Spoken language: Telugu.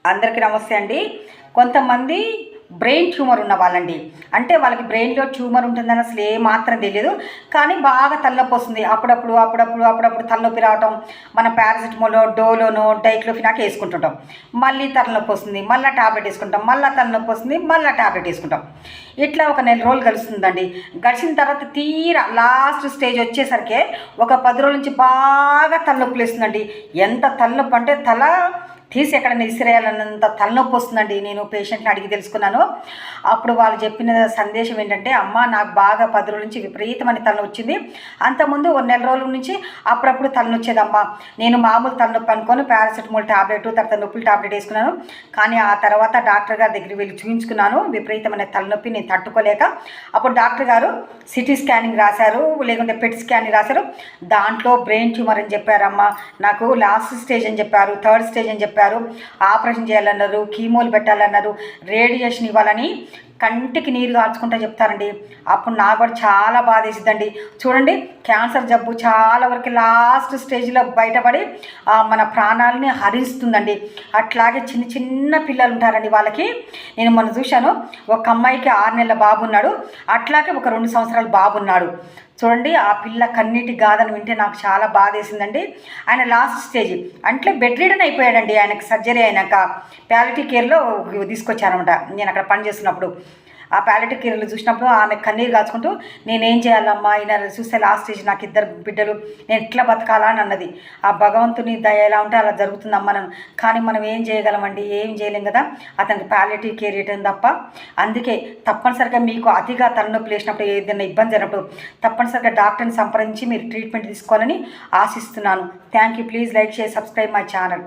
అందరికీ నమస్తే అండి. కొంతమంది బ్రెయిన్ ట్యూమర్ ఉన్న వాళ్ళండి. అంటే వాళ్ళకి బ్రెయిన్లో ట్యూమర్ ఉంటుందని అసలు ఏమాత్రం తెలియదు. కానీ బాగా తలనొప్పి వస్తుంది. అప్పుడప్పుడు తలనొప్పి రావటం, మన పారాసిటమాలో, డోలోనో, డైక్లోఫినాక్ వేసుకుంటుంటాం. మళ్ళీ తలనొప్పి వస్తుంది, మళ్ళీ టాబ్లెట్ వేసుకుంటాం, మళ్ళీ తలనొప్పి వస్తుంది, మళ్ళీ టాబ్లెట్ వేసుకుంటాం. ఇట్లా ఒక నెల రోజులు గడుస్తుందండి. గడిచిన తర్వాత తీరా లాస్ట్ స్టేజ్ వచ్చేసరికి ఒక 10 రోజుల నుంచి బాగా తలనొప్పి లేస్తుందండి. ఎంత తలనొప్పి అంటే తల తీసి ఎక్కడైనా ఇసిరేయాలన్నంత తలనొప్పి వస్తుందండి. నేను పేషెంట్ని అడిగి తెలుసుకున్నాను. అప్పుడు వాళ్ళు చెప్పిన సందేశం ఏంటంటే, అమ్మ నాకు బాగా 10 రోజుల నుంచి విపరీతమైన తలనొప్పి వచ్చింది. అంతకుముందు 1 నెల రోజుల నుంచి అప్పుడప్పుడు తలనొప్పి వచ్చేదమ్మా. నేను మామూలు తలనొప్పి అనుకొని పారాసిటమాల్ టాబ్లెట్, తర్వాత నొప్పుల టాబ్లెట్ వేసుకున్నాను. కానీ ఆ తర్వాత డాక్టర్ గారి దగ్గరికి వెళ్ళి చూపించుకున్నాను. విపరీతమైన తలనొప్పి నేను తట్టుకోలేక అప్పుడు డాక్టర్ గారు సిటీ స్కానింగ్ రాశారు, లేకుంటే పెట్ స్కానింగ్ రాశారు. దాంట్లో బ్రెయిన్ ట్యూమర్ అని చెప్పారమ్మా. నాకు లాస్ట్ స్టేజ్ అని చెప్పారు, 3rd స్టేజ్ అని చెప్పారు. ఆపరేషన్ చేయాలన్నారు, కీమోలు పెట్టాలన్నారు, రేడియేషన్ ఇవ్వాలని కంటికి నీరు కాల్చుకుంటా చెప్తారండి. అప్పుడు నాకు కూడా చాలా బాధ వేసిద్దండి. చూడండి, క్యాన్సర్ జబ్బు చాలా వరకు లాస్ట్ స్టేజ్లో బయటపడి మన ప్రాణాలని హరిస్తుందండి. అట్లాగే చిన్న చిన్న పిల్లలు ఉంటారండి. వాళ్ళకి నేను మొన్న చూశాను, ఒక అమ్మాయికి 6 నెలల బాబు ఉన్నాడు, అట్లాగే ఒక 2 సంవత్సరాల బాబు ఉన్నాడు. చూడండి, ఆ పిల్ల కన్నీటి గాథను వింటే నాకు చాలా బాధ వేసిందండి. ఆయన లాస్ట్ స్టేజ్ అంటే బెడ్ రీడన్ అయిపోయాడండి. ఆయనకు సర్జరీ అయినాక ప్యాలిటీ కేర్లో తీసుకొచ్చారనమాట. నేను అక్కడ పనిచేస్తున్నప్పుడు ఆ ప్యాలిటీ కేర్లో చూసినప్పుడు ఆమె కన్నీరు కాచుకుంటూ, నేనేం చేయాలమ్మా, ఈయన చూస్తే లాస్ట్ స్టేజ్, నాకు 2 బిడ్డలు, నేను ఎట్లా బతకాలా అని అన్నది. ఆ భగవంతుని దయ ఎలా ఉంటే అలా జరుగుతుందమ్మా నన్ను. కానీ మనం ఏం చేయగలమండి, ఏం చేయలేం కదా. అతనికి ప్యాలిటీ కేర్ ఇవ్వడం తప్ప. అందుకే తప్పనిసరిగా మీకు అతిగా తలనొప్పి లేచినప్పుడు, ఏదైనా ఇబ్బంది జరిగినప్పుడు తప్పనిసరిగా డాక్టర్ని సంప్రదించి మీరు ట్రీట్మెంట్ తీసుకోవాలని ఆశిస్తున్నాను. Thank you. Please like, share, subscribe my channel.